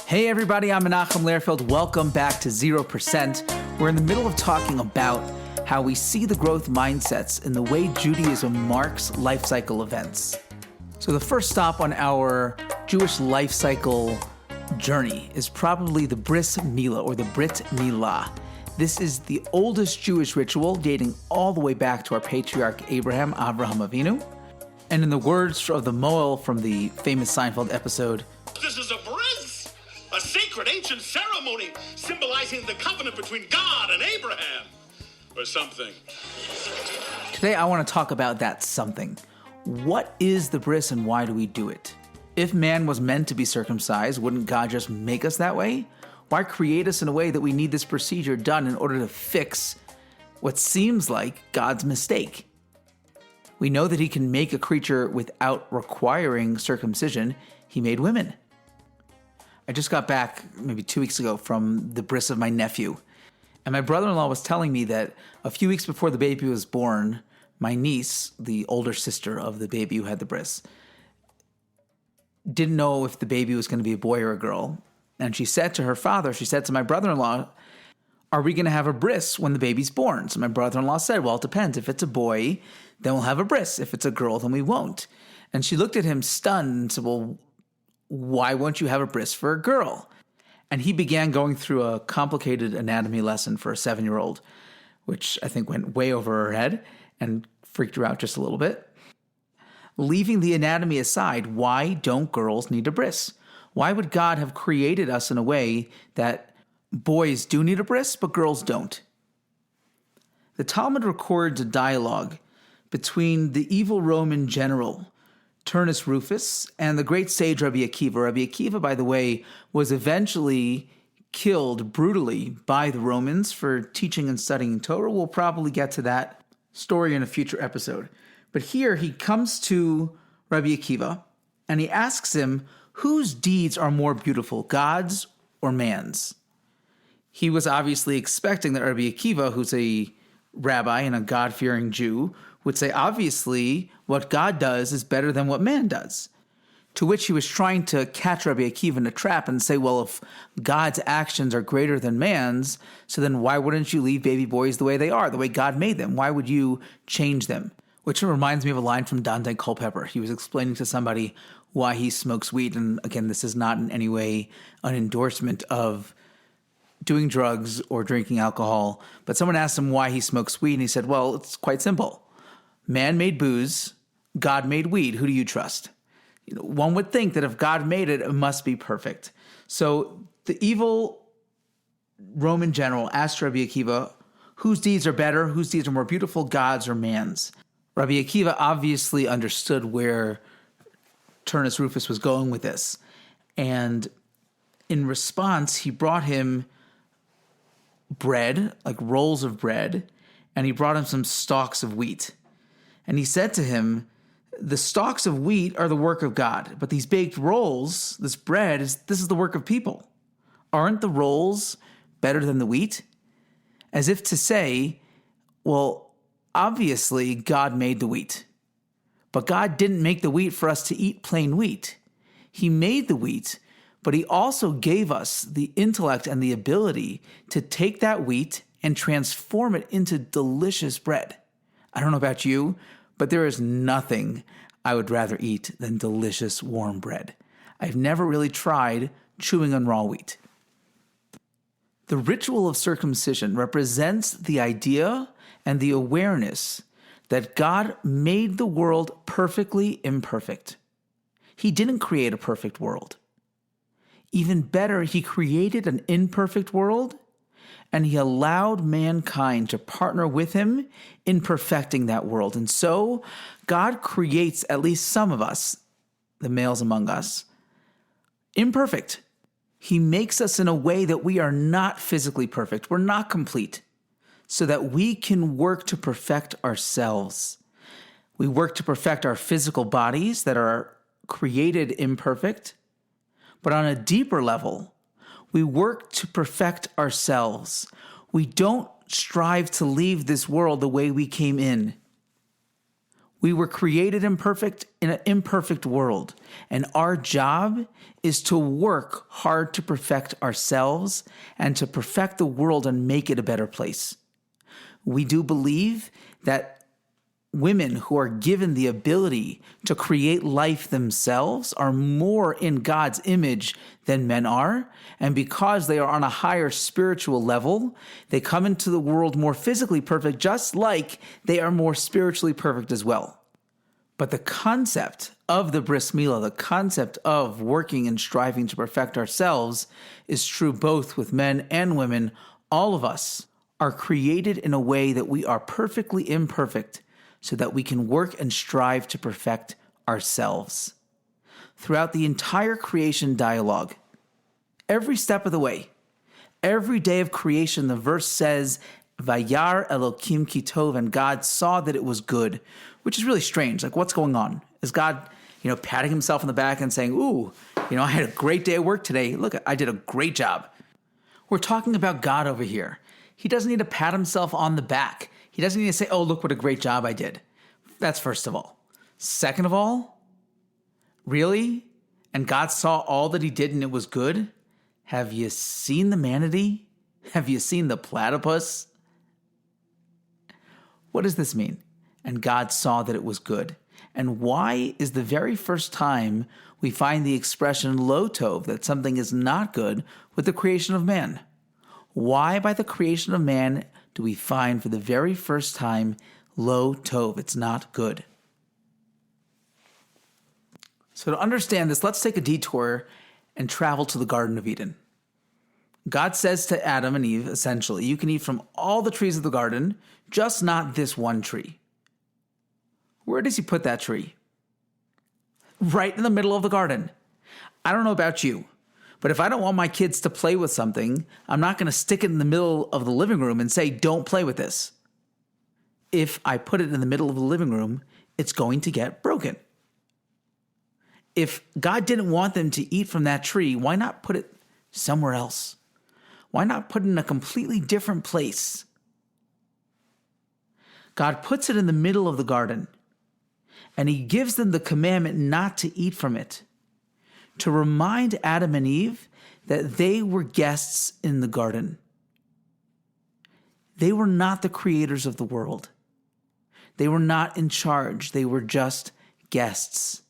Hey everybody, I'm Menachem Lehrfield. Welcome back to 0%. We're in the middle of talking about how we see the growth mindsets in the way Judaism marks life cycle events. So the first stop on our Jewish life cycle journey is probably the Bris Millah, or the Brit Millah. This is the oldest Jewish ritual dating all the way back to our patriarch Avraham Avinu. And in the words of the mohel from the famous Seinfeld episode, "This is a bris, a sacred ancient ceremony symbolizing the covenant between God and Abraham, or something." Today I want to talk about that something. What is the bris and why do we do it? If man was meant to be circumcised, wouldn't God just make us that way? Why create us in a way that we need this procedure done in order to fix what seems like God's mistake? We know that he can make a creature without requiring circumcision. He made women. I just got back maybe 2 weeks ago from the bris of my nephew. And my brother-in-law was telling me that a few weeks before the baby was born, my niece, the older sister of the baby who had the bris, didn't know if the baby was going to be a boy or a girl. And she said to her father, she said to my brother-in-law, "Are we going to have a bris when the baby's born?" So my brother-in-law said, "Well, it depends. If it's a boy, then we'll have a bris. If it's a girl, then we won't." And she looked at him stunned and said, "Well, why won't you have a bris for a girl?" And he began going through a complicated anatomy lesson for a 7-year-old, which I think went way over her head and freaked her out just a little bit. Leaving the anatomy aside, why don't girls need a bris? Why would God have created us in a way that boys do need a bris, but girls don't? The Talmud records a dialogue between the evil Roman general, Turnus Rufus, and the great sage Rabbi Akiva. Rabbi Akiva, by the way, was eventually killed brutally by the Romans for teaching and studying Torah. We'll probably get to that story in a future episode. But here he comes to Rabbi Akiva and he asks him, whose deeds are more beautiful, God's or man's? He was obviously expecting that Rabbi Akiva, who's a rabbi and a God-fearing Jew, would say, obviously, what God does is better than what man does. To which he was trying to catch Rabbi Akiva in a trap and say, well, if God's actions are greater than man's, so then why wouldn't you leave baby boys the way they are, the way God made them? Why would you change them? Which reminds me of a line from Dante Culpepper. He was explaining to somebody why he smokes weed. And again, this is not in any way an endorsement of doing drugs or drinking alcohol. But someone asked him why he smokes weed, and he said, well, it's quite simple. Man made booze, God made weed. Who do you trust? One would think that if God made it, it must be perfect. So the evil Roman general asked Rabbi Akiva, whose deeds are better, whose deeds are more beautiful, God's or man's? Rabbi Akiva obviously understood where Turnus Rufus was going with this. And in response, he brought him bread, like rolls of bread, and he brought him some stalks of wheat. And he said to him, the stalks of wheat are the work of God, but these baked rolls, this bread, this is the work of people. Aren't the rolls better than the wheat? As if to say, well, obviously God made the wheat, but God didn't make the wheat for us to eat plain wheat. He made the wheat, but he also gave us the intellect and the ability to take that wheat and transform it into delicious bread. I don't know about you, but there is nothing I would rather eat than delicious warm bread. I've never really tried chewing on raw wheat. The ritual of circumcision represents the idea and the awareness that God made the world perfectly imperfect. He didn't create a perfect world. Even better, he created an imperfect world, and he allowed mankind to partner with him in perfecting that world. And so God creates at least some of us, the males among us, imperfect. He makes us in a way that we are not physically perfect. We're not complete, so that we can work to perfect ourselves. We work to perfect our physical bodies that are created imperfect, but on a deeper level, we work to perfect ourselves. We don't strive to leave this world the way we came in. We were created imperfect in an imperfect world, and our job is to work hard to perfect ourselves and to perfect the world and make it a better place. We do believe that women who are given the ability to create life themselves are more in God's image than men are, and because they are on a higher spiritual level, they come into the world more physically perfect, just like they are more spiritually perfect as well. But the concept of the Bris Millah, the concept of working and striving to perfect ourselves, is true both with men and women. All of us are created in a way that we are perfectly imperfect, so that we can work and strive to perfect ourselves. Throughout the entire creation dialogue, every step of the way, every day of creation, the verse says, Vayar Elokim ki tov, and God saw that it was good, which is really strange. Like, what's going on? Is God, patting himself on the back and saying, ooh, I had a great day at work today. Look, I did a great job. We're talking about God over here. He doesn't need to pat himself on the back. He doesn't need to say, oh, look what a great job I did. That's first of all. Second of all, really? And God saw all that he did and it was good? Have you seen the manatee? Have you seen the platypus? What does this mean? And God saw that it was good. And why is the very first time we find the expression lo tov, that something is not good, with the creation of man? Why by the creation of man do we find for the very first time lo tov, it's not good? So to understand this, let's take a detour and travel to the Garden of Eden. God says to Adam and Eve, essentially, you can eat from all the trees of the garden, just not this one tree. Where does he put that tree? Right in the middle of the garden. I don't know about you, but if I don't want my kids to play with something, I'm not going to stick it in the middle of the living room and say, don't play with this. If I put it in the middle of the living room, it's going to get broken. If God didn't want them to eat from that tree, why not put it somewhere else? Why not put it in a completely different place? God puts it in the middle of the garden, and he gives them the commandment not to eat from it, to remind Adam and Eve that they were guests in the garden. They were not the creators of the world. They were not in charge. They were just guests.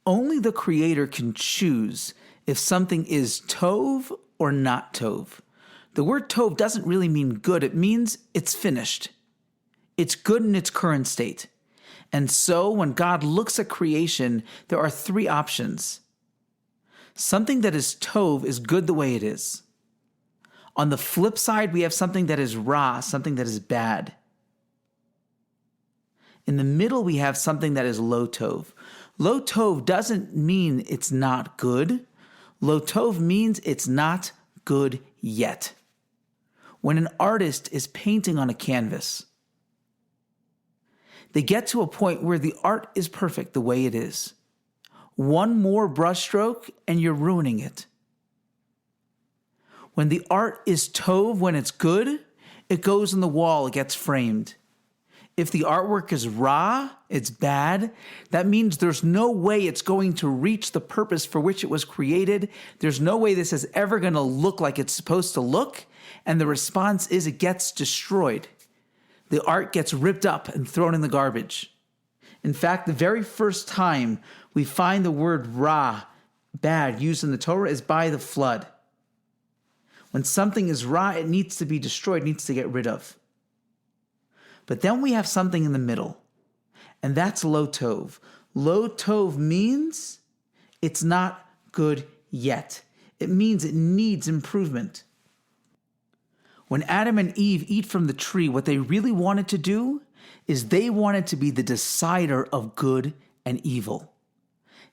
Only the Creator can choose if something is tov or not tov. The word tov doesn't really mean good. It means it's finished. It's good in its current state. And so when God looks at creation, there are three options. Something that is tov is good the way it is. On the flip side, we have something that is ra, something that is bad. In the middle, we have something that is lo tov. Lo tov doesn't mean it's not good. Lo tov means it's not good yet. When an artist is painting on a canvas, they get to a point where the art is perfect the way it is. One more brushstroke and you're ruining it. When the art is tov, when it's good, it goes on the wall, it gets framed. If the artwork is ra, it's bad, that means there's no way it's going to reach the purpose for which it was created. There's no way this is ever going to look like it's supposed to look. And the response is it gets destroyed. The art gets ripped up and thrown in the garbage. In fact, the very first time we find the word ra, bad, used in the Torah is by the flood. When something is ra, it needs to be destroyed, needs to get rid of. But then we have something in the middle, and that's lo tov. Lo tov means it's not good yet. It means it needs improvement. When Adam and Eve eat from the tree, what they really wanted to do is they wanted to be the decider of good and evil.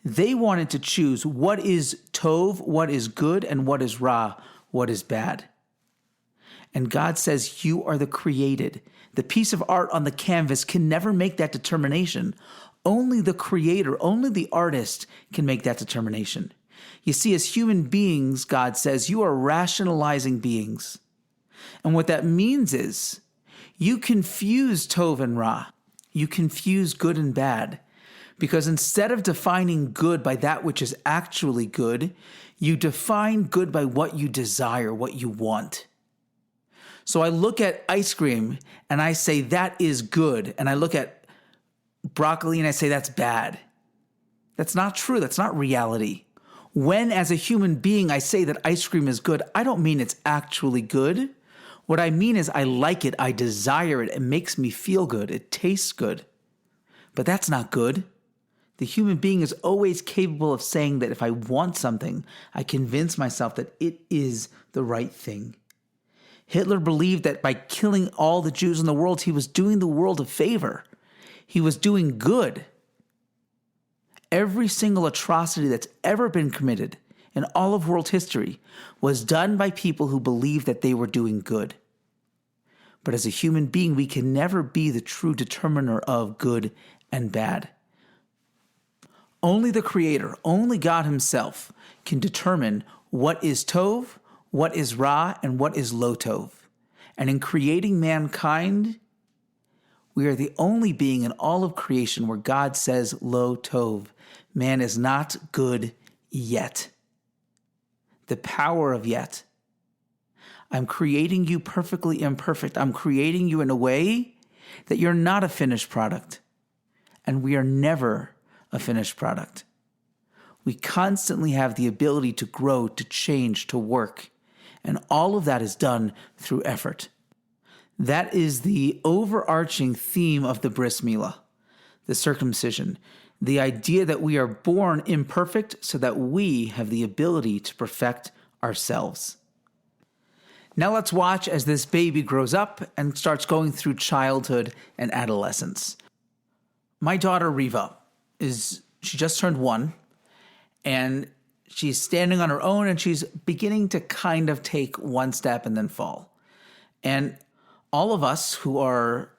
They wanted to choose what is tov, what is good, and what is ra, what is bad. And God says, you are the created. The piece of art on the canvas can never make that determination. Only the creator, only the artist can make that determination. You see, as human beings, God says, you are rationalizing beings. And what that means is you confuse tov and ra. You confuse good and bad, because instead of defining good by that which is actually good, you define good by what you desire, what you want. So I look at ice cream and I say that is good, and I look at broccoli and I say that's bad. That's not true. That's not reality. When, as a human being, I say that ice cream is good, I don't mean it's actually good. What I mean is I like it, I desire it, it makes me feel good, it tastes good. But that's not good. The human being is always capable of saying that if I want something, I convince myself that it is the right thing. Hitler believed that by killing all the Jews in the world, he was doing the world a favor. He was doing good. Every single atrocity that's ever been committed in all of world history was done by people who believed that they were doing good. But as a human being, we can never be the true determiner of good and bad. Only the Creator, only God Himself can determine what is tov, what is ra, and what is lo tov. And in creating mankind, we are the only being in all of creation where God says lo tov. Man is not good yet. The power of yet. I'm creating you perfectly imperfect. I'm creating you in a way that you're not a finished product. And we are never a finished product. We constantly have the ability to grow, to change, to work. And all of that is done through effort. That is the overarching theme of the Bris Millah, the circumcision. The idea that we are born imperfect so that we have the ability to perfect ourselves. Now let's watch as this baby grows up and starts going through childhood and adolescence. My daughter Riva she just turned 1, and she's standing on her own, and she's beginning to kind of take one step and then fall. And all of us who are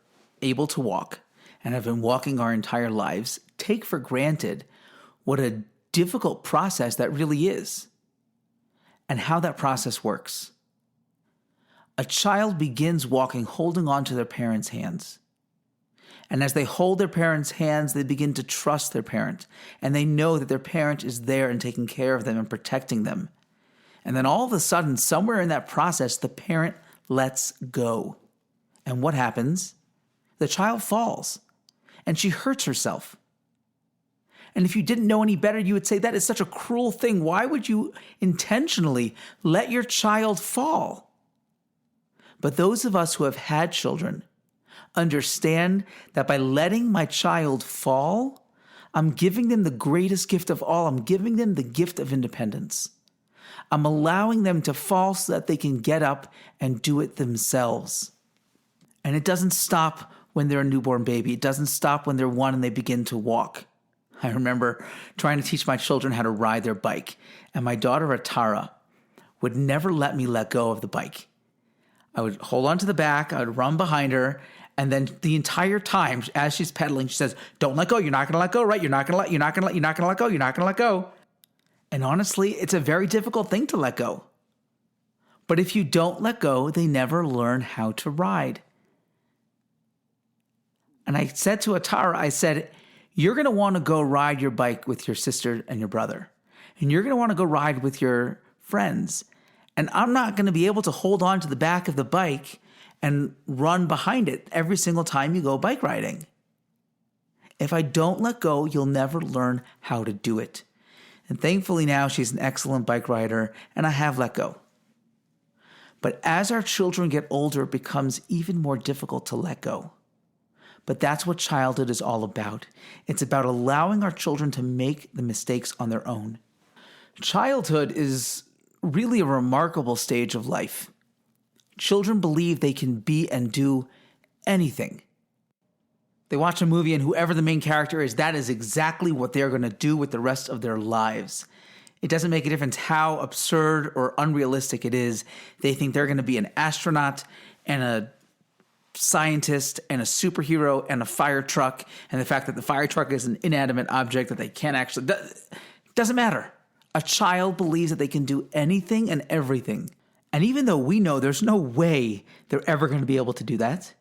able to walk and have been walking our entire lives take for granted what a difficult process that really is and how that process works. A child begins walking holding on to their parents' hands. And as they hold their parents' hands, they begin to trust their parent. And they know that their parent is there and taking care of them and protecting them. And then all of a sudden, somewhere in that process, the parent lets go. And what happens? The child falls. And she hurts herself. And if you didn't know any better, you would say that is such a cruel thing. Why would you intentionally let your child fall? But those of us who have had children understand that by letting my child fall, I'm giving them the greatest gift of all. I'm giving them the gift of independence. I'm allowing them to fall so that they can get up and do it themselves. And it doesn't stop when they're a newborn baby. It doesn't stop when they're 1 and they begin to walk. I remember trying to teach my children how to ride their bike, and my daughter Atara would never let me let go of the bike. I would hold on to the back, I would run behind her, and then the entire time as she's pedaling, she says, "Don't let go. You're not going to let go, right? You're not going to let go. And honestly, it's a very difficult thing to let go. But if you don't let go, they never learn how to ride. And I said to Atara, I said, you're going to want to go ride your bike with your sister and your brother. And you're going to want to go ride with your friends. And I'm not going to be able to hold on to the back of the bike and run behind it every single time you go bike riding. If I don't let go, you'll never learn how to do it." And thankfully now she's an excellent bike rider, and I have let go. But as our children get older, it becomes even more difficult to let go. But that's what childhood is all about. It's about allowing our children to make the mistakes on their own. Childhood is really a remarkable stage of life. Children believe they can be and do anything. They watch a movie and whoever the main character is, that is exactly what they're going to do with the rest of their lives. It doesn't make a difference how absurd or unrealistic it is. They think they're going to be an astronaut and a scientist and a superhero and a fire truck, and the fact that the fire truck is an inanimate object that they can't actually... doesn't matter. A child believes that they can do anything and everything. And even though we know there's no way they're ever going to be able to do that,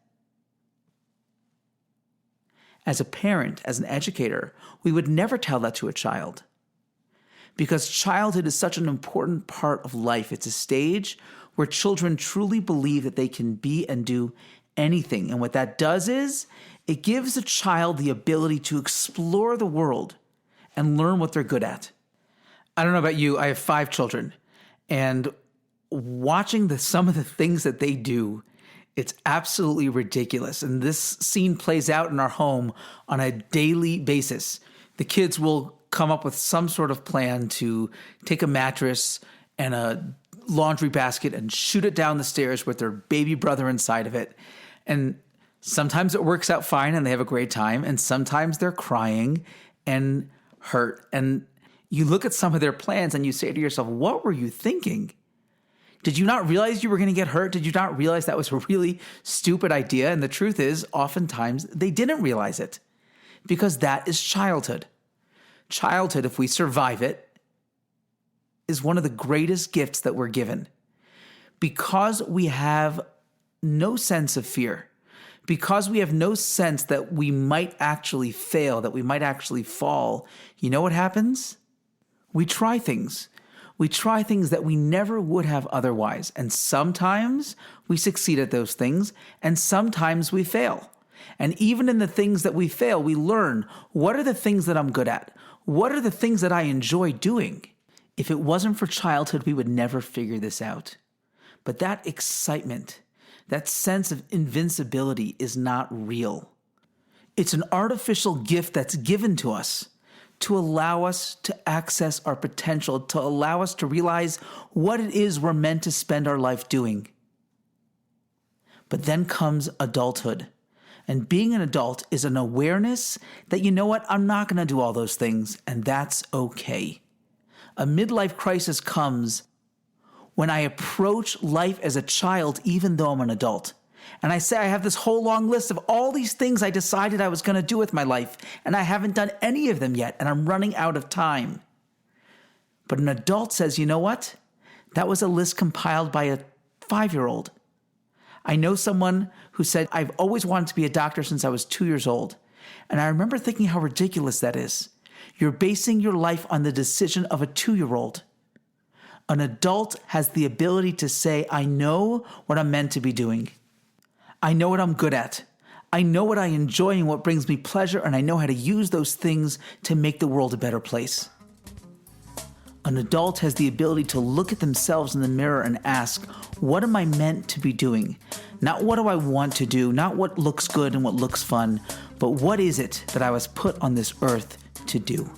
As a parent, as an educator, we would never tell that to a child. Because childhood is such an important part of life. It's a stage where children truly believe that they can be and do anything. And what that does is it gives a child the ability to explore the world and learn what they're good at. I don't know about you, I have 5 children. And watching some of the things that they do, it's absolutely ridiculous. And this scene plays out in our home on a daily basis. The kids will come up with some sort of plan to take a mattress and a laundry basket and shoot it down the stairs with their baby brother inside of it. And sometimes it works out fine and they have a great time. And sometimes they're crying and hurt. And you look at some of their plans and you say to yourself, what were you thinking? Did you not realize you were going to get hurt? Did you not realize that was a really stupid idea? And the truth is, oftentimes they didn't realize it because that is childhood. Childhood, if we survive it, is one of the greatest gifts that we're given. Because we have no sense of fear, because we have no sense that we might actually fail, that we might actually fall, you know what happens? We try things. We try things that we never would have otherwise. And sometimes we succeed at those things, and sometimes we fail. And even in the things that we fail, we learn, what are the things that I'm good at? What are the things that I enjoy doing? If it wasn't for childhood, we would never figure this out. But that excitement, that sense of invincibility is not real. It's an artificial gift that's given to us to allow us to access our potential, to allow us to realize what it is we're meant to spend our life doing. But then comes adulthood. And being an adult is an awareness that, you know what, I'm not going to do all those things, and that's okay. A midlife crisis comes when I approach life as a child, even though I'm an adult. And I say I have this whole long list of all these things I decided I was going to do with my life, and I haven't done any of them yet, and I'm running out of time. But an adult says, you know what? That was a list compiled by a 5-year-old. I know someone who said, I've always wanted to be a doctor since I was 2 years old. And I remember thinking how ridiculous that is. You're basing your life on the decision of a 2-year-old. An adult has the ability to say, I know what I'm meant to be doing. I know what I'm good at. I know what I enjoy and what brings me pleasure, and I know how to use those things to make the world a better place. An adult has the ability to look at themselves in the mirror and ask, what am I meant to be doing? Not what do I want to do, not what looks good and what looks fun, but what is it that I was put on this earth to do?